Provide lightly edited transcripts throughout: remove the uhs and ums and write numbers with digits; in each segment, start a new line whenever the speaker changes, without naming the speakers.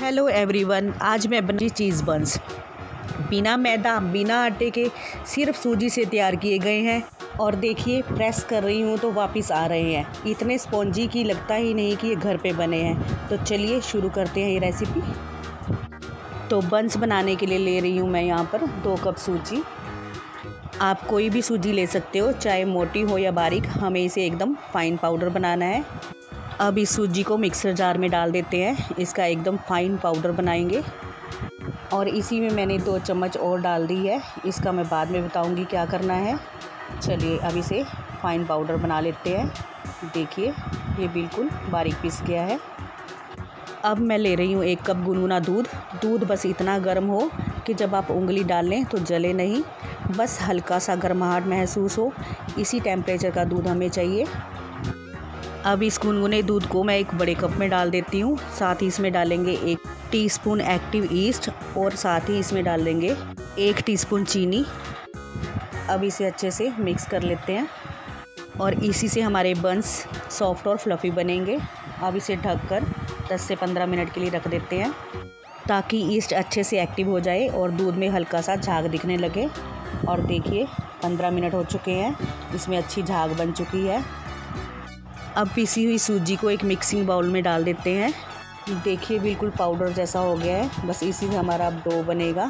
Hello everyone, आज मैं बनी चीज़ बंस। बिना मैदा बिना आटे के सिर्फ सूजी से तैयार किए गए हैं। और देखिए, प्रेस कर रही हूँ तो वापस आ रहे हैं। इतने स्पॉन्जी की लगता ही नहीं कि ये घर पे बने हैं। तो चलिए शुरू करते हैं ये रेसिपी। तो बंस बनाने के लिए ले रही हूँ मैं यहाँ पर 2 कप सूजी। आप कोई भी सूजी ले सकते हो, चाहे मोटी हो या बारीक। हमें इसे एकदम फाइन पाउडर बनाना है। अब इस सूजी को मिक्सर जार में डाल देते हैं। इसका एकदम फाइन पाउडर बनाएंगे। और इसी में मैंने 2 चम्मच और डाल दी है। इसका मैं बाद में बताऊंगी क्या करना है। चलिए अब इसे फाइन पाउडर बना लेते हैं। देखिए, ये बिल्कुल बारीक पीस गया है। अब मैं ले रही हूँ 1 कप गुनगुना दूध। दूध बस इतना गर्म हो कि जब आप उंगली डाल लें तो जले नहीं, बस हल्का सा गर्माहट महसूस हो। इसी टेम्परेचर का दूध हमें चाहिए। अब इस गुनगुने दूध को मैं एक बड़े कप में डाल देती हूँ। साथ ही इसमें डालेंगे 1 टीस्पून एक्टिव ईस्ट और साथ ही इसमें डाल देंगे 1 टीस्पून चीनी। अब इसे अच्छे से मिक्स कर लेते हैं और इसी से हमारे बंस सॉफ्ट और फ्लफ़ी बनेंगे। अब इसे ढककर 10 से 15 मिनट के लिए रख देते हैं ताकि ईस्ट अच्छे से एक्टिव हो जाए और दूध में हल्का सा झाग दिखने लगे। और देखिए, 15 मिनट हो चुके हैं। इसमें अच्छी झाग बन चुकी है। अब पिसी हुई सूजी को एक मिक्सिंग बाउल में डाल देते हैं। देखिए, बिल्कुल पाउडर जैसा हो गया है। बस इसी से हमारा अब डो बनेगा।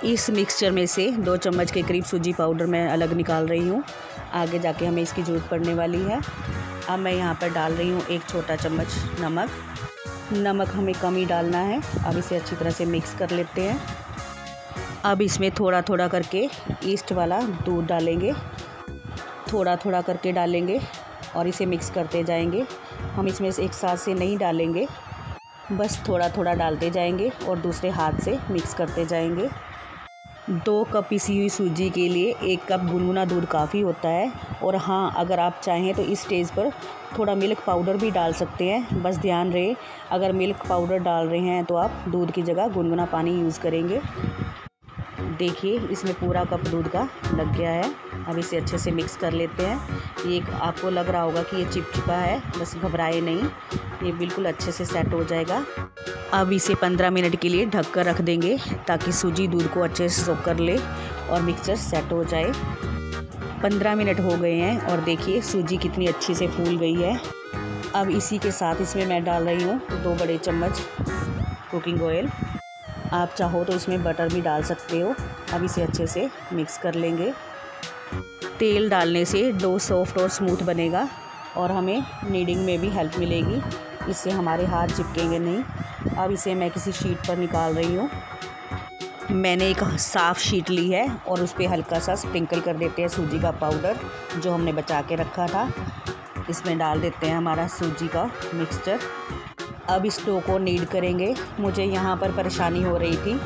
इस मिक्सचर में से 2 चम्मच के करीब सूजी पाउडर मैं अलग निकाल रही हूँ। आगे जाके हमें इसकी ज़रूरत पड़ने वाली है। अब मैं यहाँ पर डाल रही हूँ 1 छोटा चम्मच नमक। नमक हमें कम ही डालना है। अब इसे अच्छी तरह से मिक्स कर लेते हैं। अब इसमें थोड़ा थोड़ा करके ईस्ट वाला दूध डालेंगे। थोड़ा थोड़ा करके डालेंगे और इसे मिक्स करते जाएंगे। हम इसमें से एक साथ से नहीं डालेंगे, बस थोड़ा थोड़ा डालते जाएंगे और दूसरे हाथ से मिक्स करते जाएंगे। 2 कप पिसी हुई सूजी के लिए 1 कप गुनगुना दूध काफ़ी होता है। और हाँ, अगर आप चाहें तो इस स्टेज पर थोड़ा मिल्क पाउडर भी डाल सकते हैं। बस ध्यान रहे, अगर मिल्क पाउडर डाल रहे हैं तो आप दूध की जगह गुनगुना पानी यूज़ करेंगे। देखिए, इसमें पूरा कप दूध का लग गया है। अब इसे अच्छे से मिक्स कर लेते हैं। ये आपको लग रहा होगा कि ये चिपचिपा है, बस घबराए नहीं, ये बिल्कुल अच्छे से सेट हो जाएगा। अब इसे 15 मिनट के लिए ढक कर रख देंगे ताकि सूजी दूध को अच्छे से सोख कर ले और मिक्सचर सेट हो जाए। 15 मिनट हो गए हैं और देखिए सूजी कितनी अच्छी से फूल गई है। अब इसी के साथ इसमें मैं डाल रही हूँ 2 बड़े चम्मच कुकिंग ऑयल। आप चाहो तो इसमें बटर भी डाल सकते हो। अब इसे अच्छे से मिक्स कर लेंगे। तेल डालने से डो सॉफ्ट और स्मूथ बनेगा और हमें नीडिंग में भी हेल्प मिलेगी। इससे हमारे हाथ चिपकेंगे नहीं। अब इसे मैं किसी शीट पर निकाल रही हूँ। मैंने एक साफ़ शीट ली है और उस पर हल्का सा स्प्रिंकल कर देते हैं सूजी का पाउडर जो हमने बचा के रखा था। इसमें डाल देते हैं हमारा सूजी का मिक्सचर। अब इस डो को नीड करेंगे। मुझे यहाँ पर परेशानी हो रही थी,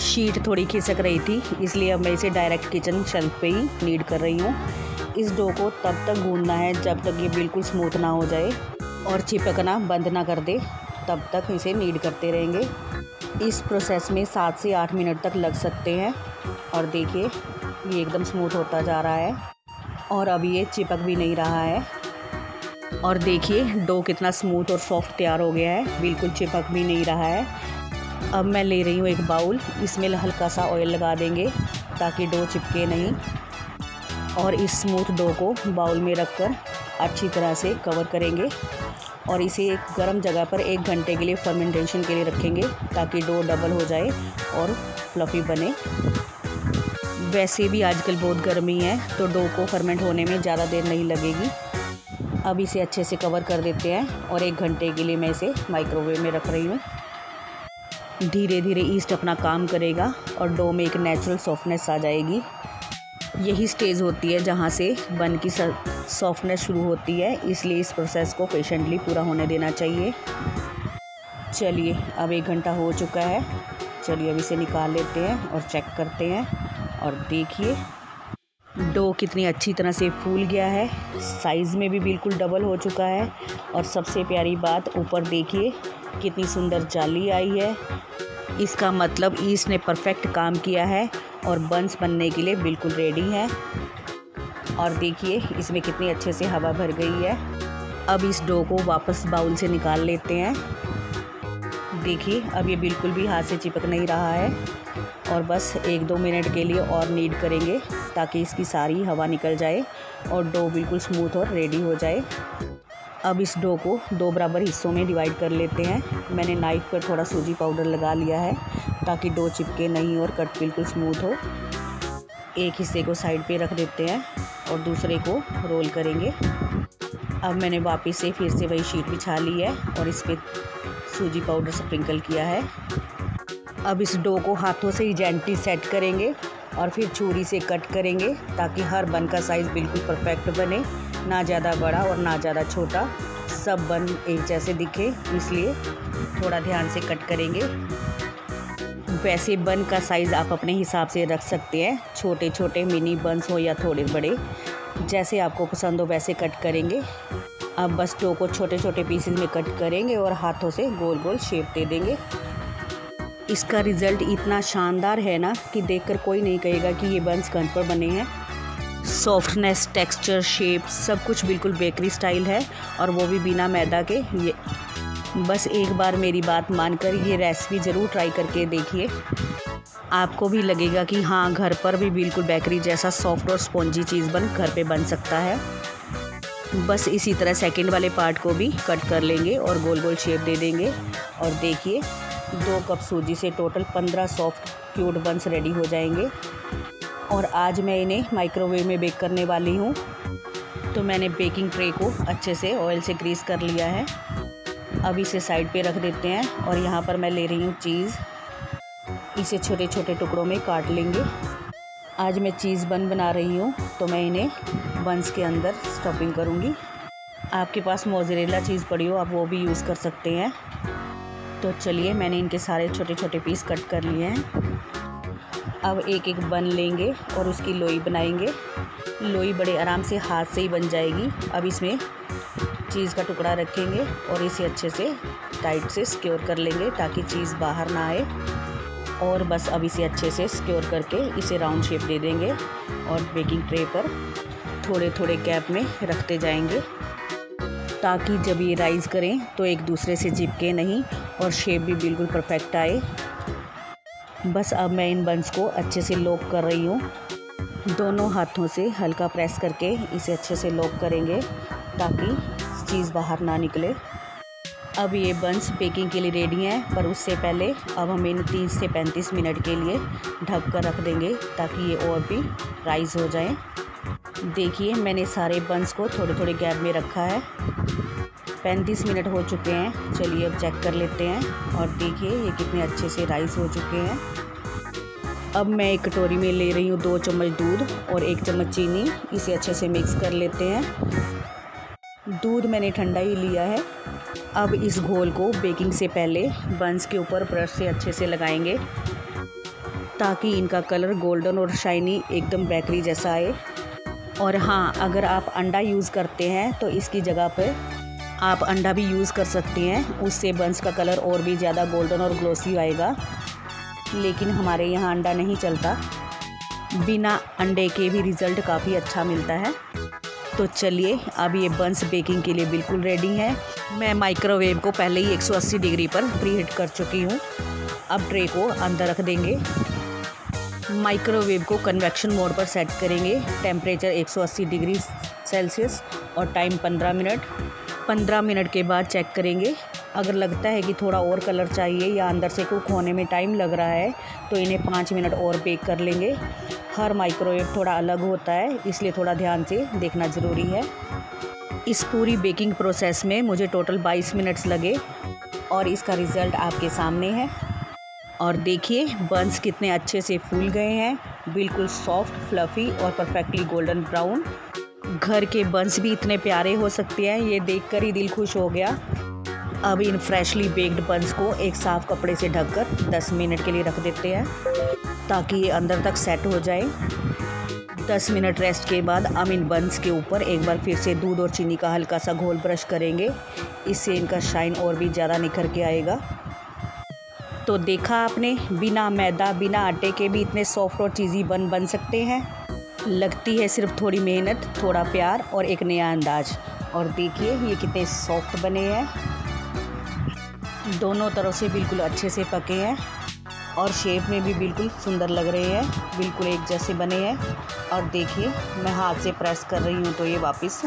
शीट थोड़ी खिसक रही थी, इसलिए अब मैं इसे डायरेक्ट किचन शेल्फ पे ही नीड कर रही हूँ। इस डो को तब तक गूंदना है जब तक ये बिल्कुल स्मूथ ना हो जाए और चिपकना बंद ना कर दे, तब तक इसे नीड करते रहेंगे। इस प्रोसेस में 7 से 8 मिनट तक लग सकते हैं। और देखिए, ये एकदम स्मूथ होता जा रहा है और अभी ये चिपक भी नहीं रहा है। और देखिए, डो कितना स्मूथ और सॉफ्ट तैयार हो गया है, बिल्कुल चिपक भी नहीं रहा है। अब मैं ले रही हूँ एक बाउल। इसमें हल्का सा ऑयल लगा देंगे ताकि डो चिपके नहीं। और इस स्मूथ डो को बाउल में रखकर अच्छी तरह से कवर करेंगे और इसे एक गर्म जगह पर 1 घंटे के लिए फर्मेंटेशन के लिए रखेंगे ताकि डो डबल हो जाए और फ्लफ़ी बने। वैसे भी आजकल बहुत गर्मी है तो डो को फर्मेंट होने में ज़्यादा देर नहीं लगेगी। अब इसे अच्छे से कवर कर देते हैं और 1 घंटे के लिए मैं इसे माइक्रोवेव में रख रही हूँ। धीरे धीरे ईस्ट अपना काम करेगा और डो में एक नेचुरल सॉफ्टनेस आ जाएगी। यही स्टेज होती है जहाँ से बन की सॉफ्टनेस शुरू होती है, इसलिए इस प्रोसेस को पेशेंटली पूरा होने देना चाहिए। चलिए, अब 1 घंटा हो चुका है। चलिए अब इसे निकाल लेते हैं और चेक करते हैं। और देखिए, डो कितनी अच्छी तरह से फूल गया है, साइज़ में भी बिल्कुल डबल हो चुका है। और सबसे प्यारी बात, ऊपर देखिए कितनी सुंदर जाली आई है। इसका मतलब ईस्ट ने परफेक्ट काम किया है और बंस बनने के लिए बिल्कुल रेडी है। और देखिए, इसमें कितनी अच्छे से हवा भर गई है। अब इस डो को वापस बाउल से निकाल लेते हैं। देखिए अब ये बिल्कुल भी हाथ से चिपक नहीं रहा है। और बस 1-2 मिनट के लिए और नीड करेंगे ताकि इसकी सारी हवा निकल जाए और डो बिल्कुल स्मूथ और रेडी हो जाए। अब इस डो को 2 बराबर हिस्सों में डिवाइड कर लेते हैं। मैंने नाइफ़ पर थोड़ा सूजी पाउडर लगा लिया है ताकि डो चिपके नहीं और कट बिल्कुल स्मूथ हो। एक हिस्से को साइड पे रख देते हैं और दूसरे को रोल करेंगे। अब मैंने वापस से फिर से वही शीट बिछा ली है और इस पर सूजी पाउडर स्प्रिंकल किया है। अब इस डो को हाथों से ही जेंटली सेट करेंगे और फिर छुरी से कट करेंगे ताकि हर बन का साइज़ बिल्कुल परफेक्ट बने, ना ज़्यादा बड़ा और ना ज़्यादा छोटा, सब बन एक जैसे दिखे, इसलिए थोड़ा ध्यान से कट करेंगे। वैसे बन का साइज़ आप अपने हिसाब से रख सकते हैं, छोटे छोटे मिनी बन्स हो या थोड़े बड़े, जैसे आपको पसंद हो वैसे कट करेंगे। अब बस डो को छोटे छोटे पीसेस में कट करेंगे और हाथों से गोल गोल शेप दे देंगे। इसका रिज़ल्ट इतना शानदार है ना कि देखकर कोई नहीं कहेगा कि ये बन्स घर पर बने हैं। सॉफ्टनेस, टेक्सचर, शेप सब कुछ बिल्कुल बेकरी स्टाइल है और वो भी बिना मैदा के। ये बस एक बार मेरी बात मानकर ये रेसिपी ज़रूर ट्राई करके देखिए, आपको भी लगेगा कि हाँ घर पर भी बिल्कुल बेकरी जैसा सॉफ्ट और स्पॉन्जी चीज़ घर पे बन सकता है। बस इसी तरह सेकंड वाले पार्ट को भी कट कर लेंगे और गोल गोल शेप दे देंगे। और देखिए 2 कप सूजी से total 15 soft cute buns ready हो जाएंगे। और आज मैं इन्हें माइक्रोवेव में बेक करने वाली हूँ। तो मैंने बेकिंग ट्रे को अच्छे से ऑयल से ग्रीस कर लिया है। अब इसे साइड पे रख देते हैं और यहाँ पर मैं ले रही हूँ चीज़। इसे छोटे छोटे टुकड़ों में काट लेंगे। आज मैं चीज़ बन बना रही हूँ तो मैं इन्हें बन्स के अंदर स्टफिंग करूँगी। आपके पास मोज़रेला चीज़ पड़ी हो आप वो भी यूज़ कर सकते हैं। तो चलिए मैंने इनके सारे छोटे छोटे पीस कट कर लिए हैं। अब एक एक बन लेंगे और उसकी लोई बनाएंगे। लोई बड़े आराम से हाथ से ही बन जाएगी। अब इसमें चीज़ का टुकड़ा रखेंगे और इसे अच्छे से टाइट से सिक्योर कर लेंगे ताकि चीज़ बाहर ना आए। और बस अब इसे अच्छे से सिक्योर करके इसे राउंड शेप दे देंगे और बेकिंग ट्रे पर थोड़े थोड़े गैप में रखते जाएंगे ताकि जब ये राइज़ करें तो एक दूसरे से चिपके नहीं और शेप भी बिल्कुल परफेक्ट आए। बस अब मैं इन बन्स को अच्छे से लॉक कर रही हूँ। दोनों हाथों से हल्का प्रेस करके इसे अच्छे से लॉक करेंगे ताकि चीज़ बाहर ना निकले। अब ये बन्स बेकिंग के लिए रेडी हैं, पर उससे पहले अब हम इन 30 से 35 मिनट के लिए ढक कर रख देंगे ताकि ये और भी राइज़ हो जाएं। देखिए मैंने सारे बन्स को थोड़े थोड़े गैप में रखा है। 35 मिनट हो चुके हैं। चलिए अब चेक कर लेते हैं और देखिए ये कितने अच्छे से राइस हो चुके हैं। अब मैं एक कटोरी में ले रही हूँ 2 चम्मच दूध और 1 चम्मच चीनी। इसे अच्छे से मिक्स कर लेते हैं। दूध मैंने ठंडा ही लिया है। अब इस घोल को बेकिंग से पहले बन्स के ऊपर ब्रश से अच्छे से लगाएंगे ताकि इनका कलर गोल्डन और शाइनी एकदम बेकरी जैसा आए। और हाँ, अगर आप अंडा यूज़ करते हैं तो इसकी जगह पर आप अंडा भी यूज़ कर सकते हैं, उससे बन्स का कलर और भी ज़्यादा गोल्डन और ग्लोसी आएगा। लेकिन हमारे यहाँ अंडा नहीं चलता, बिना अंडे के भी रिज़ल्ट काफ़ी अच्छा मिलता है। तो चलिए अब ये बन्स बेकिंग के लिए बिल्कुल रेडी हैं। मैं माइक्रोवेव को पहले ही 180 डिग्री पर प्रीहीट कर चुकी हूँ। अब ट्रे को अंदर रख देंगे। माइक्रोवेव को कन्वेक्शन मोड पर सेट करेंगे। टेम्परेचर 180 डिग्री सेल्सियस और टाइम 15 मिनट। 15 मिनट के बाद चेक करेंगे। अगर लगता है कि थोड़ा और कलर चाहिए या अंदर से कुक होने में टाइम लग रहा है तो इन्हें 5 मिनट और बेक कर लेंगे। हर माइक्रोवेव थोड़ा अलग होता है, इसलिए थोड़ा ध्यान से देखना ज़रूरी है। इस पूरी बेकिंग प्रोसेस में मुझे टोटल 22 मिनट्स लगे और इसका रिज़ल्ट आपके सामने है। और देखिए बन्स कितने अच्छे से फूल गए हैं, बिल्कुल सॉफ्ट, फ्लफ़ी और परफेक्टली गोल्डन ब्राउन। घर के बन्स भी इतने प्यारे हो सकते हैं, ये देखकर ही दिल खुश हो गया। अब इन फ्रेशली बेक्ड बन्स को एक साफ़ कपड़े से ढककर 10 मिनट के लिए रख देते हैं ताकि ये अंदर तक सेट हो जाए। 10 मिनट रेस्ट के बाद हम इन बन्स के ऊपर एक बार फिर से दूध और चीनी का हल्का सा घोल ब्रश करेंगे, इससे इनका शाइन और भी ज़्यादा निखर के आएगा। तो देखा आपने, बिना मैदा बिना आटे के भी इतने सॉफ्ट और चीज़ी बन सकते हैं। लगती है सिर्फ थोड़ी मेहनत, थोड़ा प्यार और एक नया अंदाज। और देखिए ये कितने सॉफ्ट बने हैं। दोनों तरफ से बिल्कुल अच्छे से पके हैं और शेप में भी बिल्कुल सुंदर लग रहे हैं, बिल्कुल एक जैसे बने हैं। और देखिए मैं हाथ से प्रेस कर रही हूँ तो ये वापस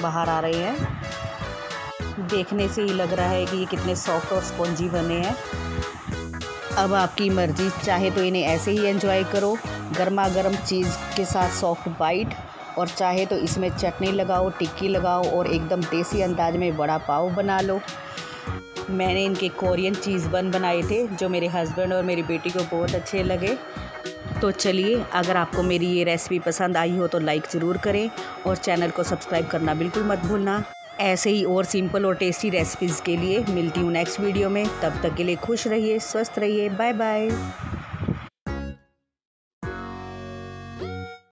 बाहर आ रहे हैं। देखने से ही लग रहा है कि ये कितने सॉफ्ट और स्पॉन्जी बने हैं। अब आपकी मर्ज़ी, चाहे तो इन्हें ऐसे ही एंजॉय करो गर्मा गर्म चीज़ के साथ सॉफ्ट बाइट, और चाहे तो इसमें चटनी लगाओ, टिक्की लगाओ और एकदम देसी अंदाज में वड़ा पाव बना लो। मैंने इनके कोरियन चीज़ बन बनाए थे जो मेरे हस्बैंड और मेरी बेटी को बहुत अच्छे लगे। तो चलिए, अगर आपको मेरी ये रेसिपी पसंद आई हो तो लाइक ज़रूर करें और चैनल को सब्सक्राइब करना बिल्कुल मत भूलना। ऐसे ही और सिंपल और टेस्टी रेसिपीज़ के लिए मिलती हूँ नेक्स्ट वीडियो में। तब तक के लिए खुश रहिए, स्वस्थ रहिए, बाय बाय।